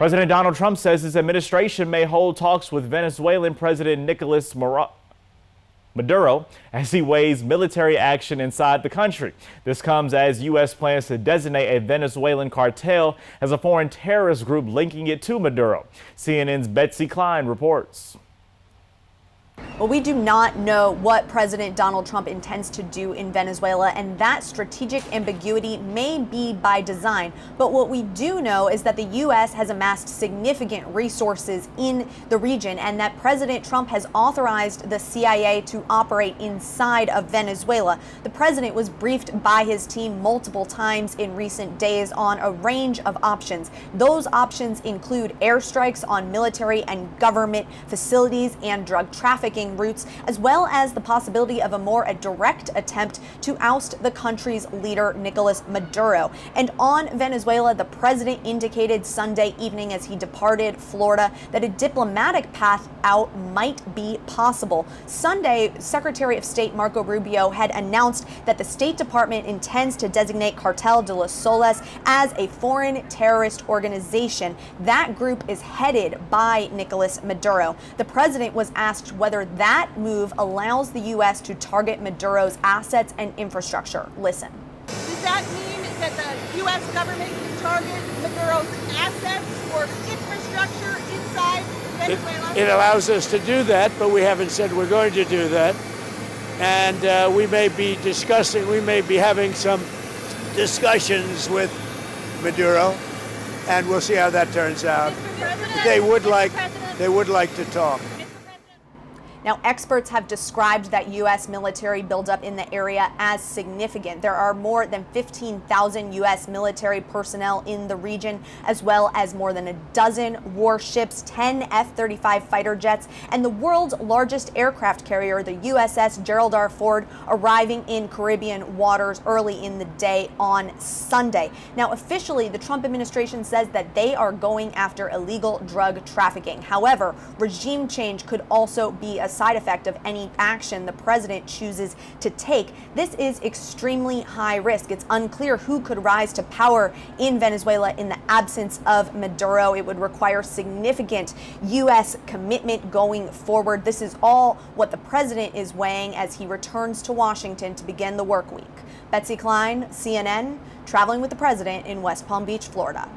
President Donald Trump says his administration may hold talks with Venezuelan President Nicolas-Maduro as he weighs military action inside the country. This comes as U.S. plans to designate a Venezuelan cartel as a foreign terrorist group linking it to Maduro. CNN's Betsy Klein reports. Well, we do not know what President Donald Trump intends to do in Venezuela, and that strategic ambiguity may be by design. But what we do know is that the U.S. has amassed significant resources in the region, and that President Trump has authorized the CIA to operate inside of Venezuela. The president was briefed by his team multiple times in recent days on a range of options. Those options include airstrikes on military and government facilities and drug trafficking routes, as well as the possibility of a more direct attempt to oust the country's leader, Nicolas-Maduro. And on Venezuela, the president indicated Sunday evening as he departed Florida that a diplomatic path out might be possible. Sunday, Secretary of State Marco-Rubio had announced that the State Department intends to designate cartel-de-los-soles as a foreign terrorist organization. That group is headed by Nicolas-Maduro. The president was asked whether that move allows the U.S. to target Maduro's assets and infrastructure. Listen. Does that mean that the U.S. government can target Maduro's assets or infrastructure inside Venezuela? It allows us to do that, but we haven't said we're going to do that. And we may be having some discussions with Maduro, and we'll see how that turns out. They would like to talk. Now, experts have described that U.S. military buildup in the area as significant. There are more than 15,000 U.S. military personnel in the region, as well as more than a dozen warships, 10 F-35 fighter jets, and the world's largest aircraft carrier, the USS Gerald R. Ford, arriving in Caribbean waters early in the day on Sunday. Now, officially, the Trump administration says that they are going after illegal drug trafficking. However, regime change could also be a side effect of any action the president chooses to take. This is extremely high risk. It's unclear who could rise to power in Venezuela in the absence of Maduro. It would require significant U.S. commitment going forward. This is all what the president is weighing as he returns to Washington to begin the work week. Betsy Klein, CNN, traveling with the president in West Palm Beach, Florida.